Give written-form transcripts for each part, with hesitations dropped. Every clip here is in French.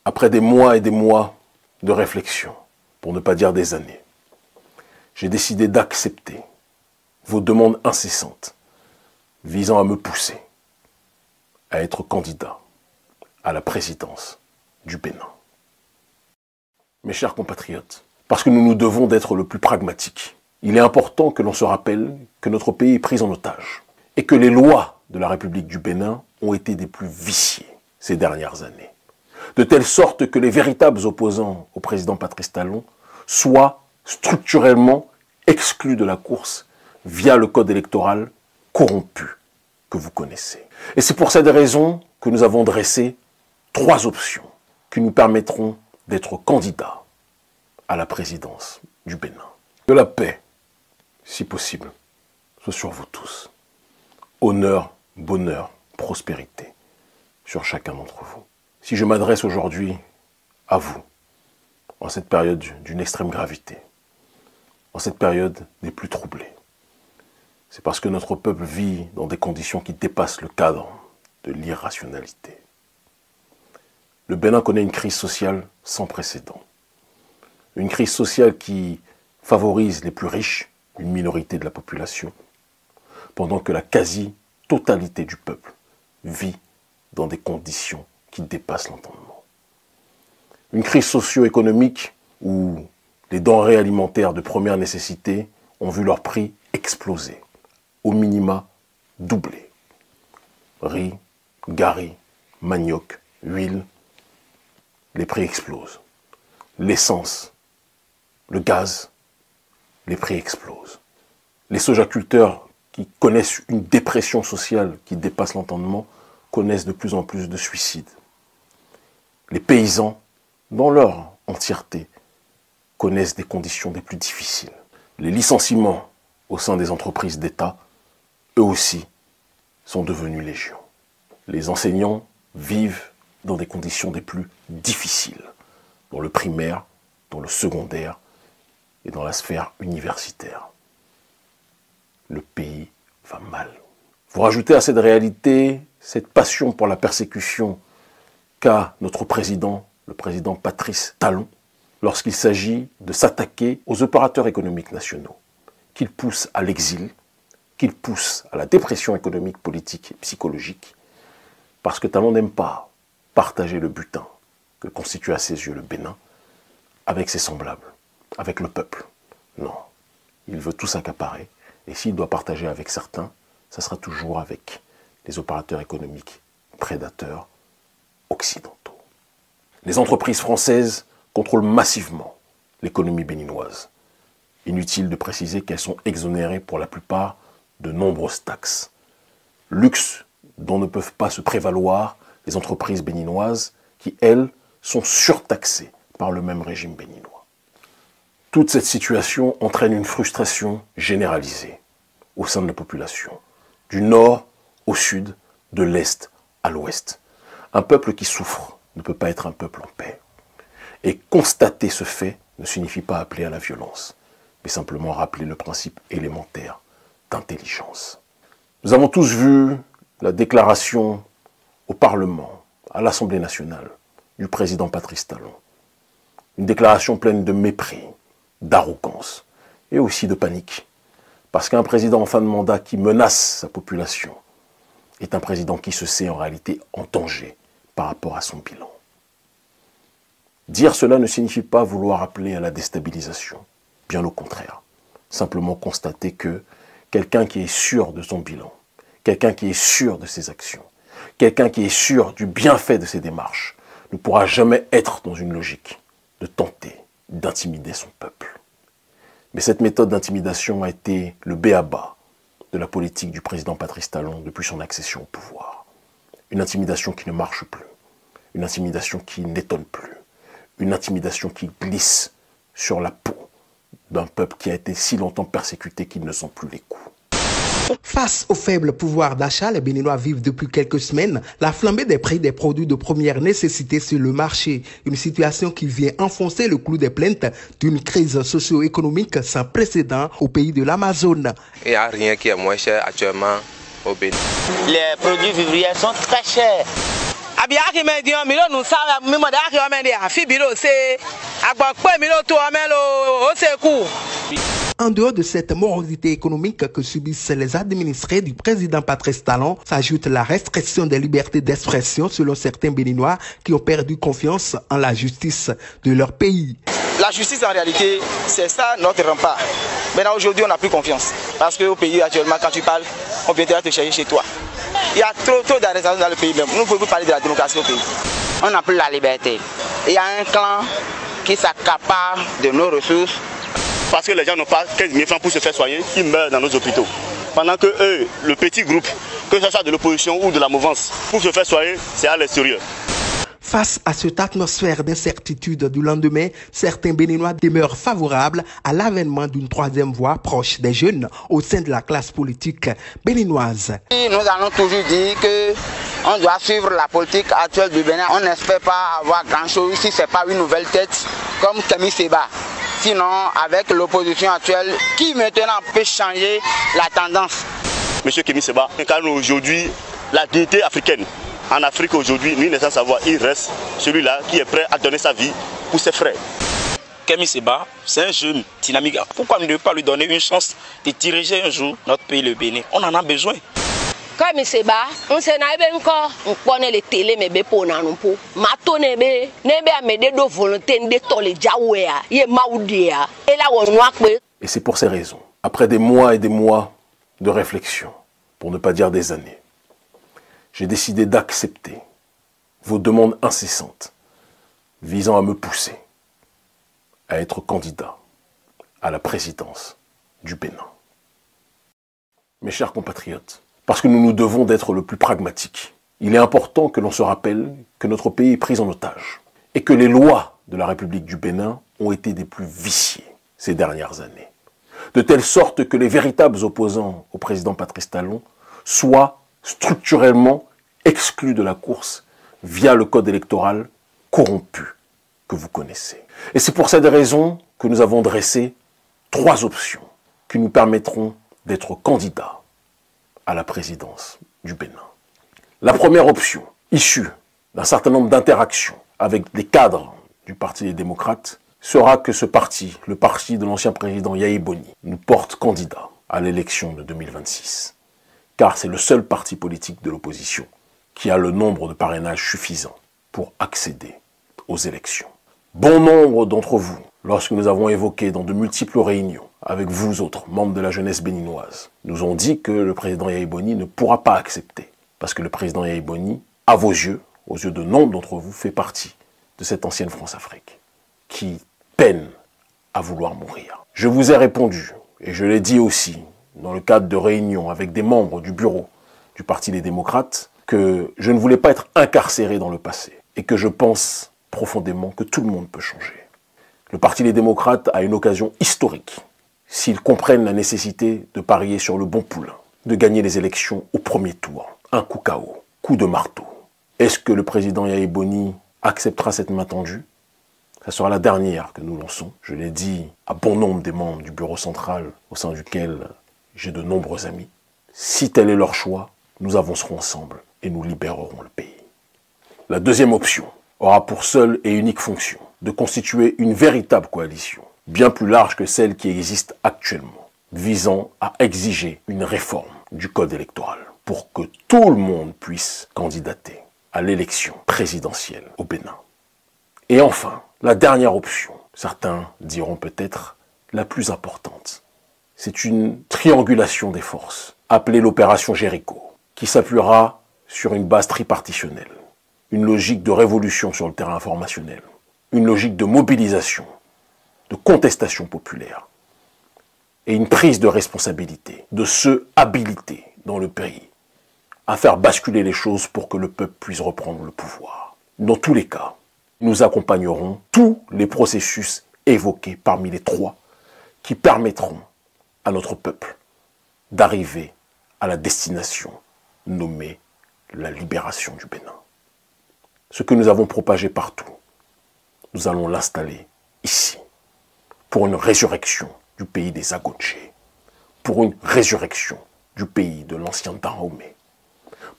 Après des mois et des mois de réflexion, pour ne pas dire des années, j'ai décidé d'accepter vos demandes incessantes visant à me pousser à être candidat à la présidence du Bénin. Mes chers compatriotes, parce que nous nous devons d'être le plus pragmatiques, il est important que l'on se rappelle que notre pays est pris en otage et que les lois de la République du Bénin ont été des plus viciées ces dernières années, de telle sorte que les véritables opposants au président Patrice Talon soient structurellement exclus de la course via le code électoral corrompu que vous connaissez. Et c'est pour cette raison que nous avons dressé 3 options qui nous permettront d'être candidats à la présidence du Bénin. Que la paix, si possible, soit sur vous tous. Honneur, bonheur, prospérité sur chacun d'entre vous. Si je m'adresse aujourd'hui à vous, en cette période d'une extrême gravité, en cette période des plus troublées, c'est parce que notre peuple vit dans des conditions qui dépassent le cadre de l'irrationalité. Le Bénin connaît une crise sociale sans précédent. Une crise sociale qui favorise les plus riches, une minorité de la population, pendant que la quasi-totalité du peuple vit dans des conditions qui dépassent l'entendement. Une crise socio-économique où les denrées alimentaires de première nécessité ont vu leur prix exploser, au minima doubler. Riz, gari, manioc, huile, les prix explosent. L'essence, le gaz, les prix explosent. Les sojaculteurs qui connaissent une dépression sociale qui dépasse l'entendement connaissent de plus en plus de suicides. Les paysans, dans leur entièreté, connaissent des conditions des plus difficiles. Les licenciements au sein des entreprises d'État, eux aussi, sont devenus légion. Les enseignants vivent dans des conditions des plus difficiles, dans le primaire, dans le secondaire et dans la sphère universitaire. Le pays va mal. Vous rajoutez à cette réalité cette passion pour la persécution qu'a notre président, le président Patrice Talon, lorsqu'il s'agit de s'attaquer aux opérateurs économiques nationaux, qu'il pousse à l'exil, qu'il pousse à la dépression économique, politique et psychologique, parce que Talon n'aime pas partager le butin que constitue à ses yeux le Bénin avec ses semblables, avec le peuple. Non, il veut tout s'accaparer, et s'il doit partager avec certains, ça sera toujours avec les opérateurs économiques prédateurs occidentaux. Les entreprises françaises contrôlent massivement l'économie béninoise. Inutile de préciser qu'elles sont exonérées pour la plupart de nombreuses taxes. Luxe dont ne peuvent pas se prévaloir les entreprises béninoises qui, elles, sont surtaxées par le même régime béninois. Toute cette situation entraîne une frustration généralisée au sein de la population, du nord au sud, de l'est à l'ouest. Un peuple qui souffre ne peut pas être un peuple en paix. Et constater ce fait ne signifie pas appeler à la violence, mais simplement rappeler le principe élémentaire d'intelligence. Nous avons tous vu la déclaration au Parlement, à l'Assemblée nationale, du président Patrice Talon. Une déclaration pleine de mépris, d'arrogance et aussi de panique. Parce qu'un président en fin de mandat qui menace sa population est un président qui se sait en réalité en danger par rapport à son bilan. Dire cela ne signifie pas vouloir appeler à la déstabilisation. Bien au contraire. Simplement constater que quelqu'un qui est sûr de son bilan, quelqu'un qui est sûr de ses actions, quelqu'un qui est sûr du bienfait de ses démarches, ne pourra jamais être dans une logique de tenter d'intimider son peuple. Mais cette méthode d'intimidation a été le b.a.-ba de la politique du président Patrice Talon depuis son accession au pouvoir. Une intimidation qui ne marche plus, une intimidation qui n'étonne plus, une intimidation qui glisse sur la peau d'un peuple qui a été si longtemps persécuté qu'il ne sent plus les coups. Face au faible pouvoir d'achat, les Béninois vivent depuis quelques semaines la flambée des prix des produits de première nécessité sur le marché. Une situation qui vient enfoncer le clou des plaintes d'une crise socio-économique sans précédent au pays de l'Amazone. Il n'y a rien qui est moins cher actuellement au Bénin. Les produits vivriers sont très chers. En dehors de cette morosité économique que subissent les administrés du président Patrice Talon, s'ajoute la restriction des libertés d'expression selon certains Béninois qui ont perdu confiance en la justice de leur pays. La justice, en réalité, c'est ça notre rempart. Maintenant, aujourd'hui, on n'a plus confiance. Parce qu'au pays, actuellement, quand tu parles, on viendra te chercher chez toi. Il y a trop d'arrestations dans le pays même. Nous ne pouvons plus parler de la démocratie au pays. On n'a plus la liberté. Il y a un clan qui s'accapare de nos ressources. Parce que les gens n'ont pas 15 000 francs pour se faire soigner, ils meurent dans nos hôpitaux. Pendant que eux, le petit groupe, que ce soit de l'opposition ou de la mouvance, pour se faire soigner, c'est à l'extérieur. Face à cette atmosphère d'incertitude du lendemain, certains Béninois demeurent favorables à l'avènement d'une troisième voie proche des jeunes au sein de la classe politique béninoise. Nous allons toujours dire qu'on doit suivre la politique actuelle du Bénin. On n'espère pas avoir grand-chose si ce n'est pas une nouvelle tête comme Kémy Séba. Sinon, avec l'opposition actuelle, qui maintenant peut changer la tendance? Monsieur Kémy Séba incarne aujourd'hui la dignité africaine. En Afrique aujourd'hui, nous ne sans savoir, il reste celui-là qui est prêt à donner sa vie pour ses frères. Kémy Séba, c'est un jeune dynamique. Pourquoi ne pas lui donner une chance de diriger un jour notre pays, le Bénin? On en a besoin. Kémy Séba, on s'est encore, on connaît les télé, mais pour nous pour. Mato nebe amede do volonté de toler jaouéa, ye maoudia. Et là on voit que. Et c'est pour ces raisons, après des mois et des mois de réflexion, pour ne pas dire des années, j'ai décidé d'accepter vos demandes incessantes visant à me pousser à être candidat à la présidence du Bénin. Mes chers compatriotes, parce que nous nous devons d'être le plus pragmatiques, il est important que l'on se rappelle que notre pays est pris en otage et que les lois de la République du Bénin ont été des plus viciées ces dernières années, de telle sorte que les véritables opposants au président Patrice Talon soient structurellement exclus de la course via le code électoral corrompu que vous connaissez. Et c'est pour cette raison que nous avons dressé 3 options qui nous permettront d'être candidats à la présidence du Bénin. La première option, issue d'un certain nombre d'interactions avec les cadres du Parti des démocrates, sera que ce parti, le parti de l'ancien président Yahi Boni, nous porte candidat à l'élection de 2026. Car c'est le seul parti politique de l'opposition qui a le nombre de parrainages suffisant pour accéder aux élections. Bon nombre d'entre vous, lorsque nous avons évoqué dans de multiples réunions avec vous autres, membres de la jeunesse béninoise, nous ont dit que le président Yahi Boni ne pourra pas accepter. Parce que le président Yahi Boni, à vos yeux, aux yeux de nombre d'entre vous, fait partie de cette ancienne France-Afrique qui peine à vouloir mourir. Je vous ai répondu, et je l'ai dit aussi, dans le cadre de réunions avec des membres du bureau du Parti des démocrates, que je ne voulais pas être incarcéré dans le passé et que je pense profondément que tout le monde peut changer. Le Parti des démocrates a une occasion historique s'ils comprennent la nécessité de parier sur le bon poulain, de gagner les élections au premier tour. Un coup KO, coup de marteau. Est-ce que le président Yahi Boni acceptera cette main tendue? Ça sera la dernière que nous lançons. Je l'ai dit à bon nombre des membres du bureau central au sein duquel j'ai de nombreux amis. Si tel est leur choix, nous avancerons ensemble et nous libérerons le pays. La deuxième option aura pour seule et unique fonction de constituer une véritable coalition, bien plus large que celle qui existe actuellement, visant à exiger une réforme du code électoral pour que tout le monde puisse candidater à l'élection présidentielle au Bénin. Et enfin, la dernière option, certains diront peut-être la plus importante, c'est une triangulation des forces, appelée l'opération Jéricho, qui s'appuiera sur une base tripartitionnelle, une logique de révolution sur le terrain informationnel, une logique de mobilisation, de contestation populaire, et une prise de responsabilité de ceux habilités dans le pays à faire basculer les choses pour que le peuple puisse reprendre le pouvoir. Dans tous les cas, nous accompagnerons tous les processus évoqués parmi les 3 qui permettront à notre peuple d'arriver à la destination nommée la libération du Bénin. Ce que nous avons propagé partout, nous allons l'installer ici, pour une résurrection du pays des Agonché, pour une résurrection du pays de l'ancien Dahomey,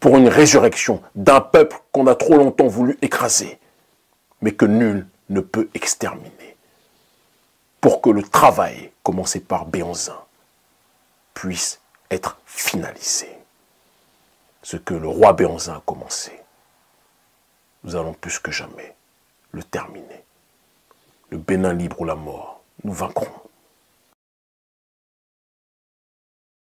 pour une résurrection d'un peuple qu'on a trop longtemps voulu écraser, mais que nul ne peut exterminer. Pour que le travail, commencé par Béhanzin, puisse être finalisé. Ce que le roi Béhanzin a commencé, nous allons plus que jamais le terminer. Le Bénin libre ou la mort, nous vaincrons.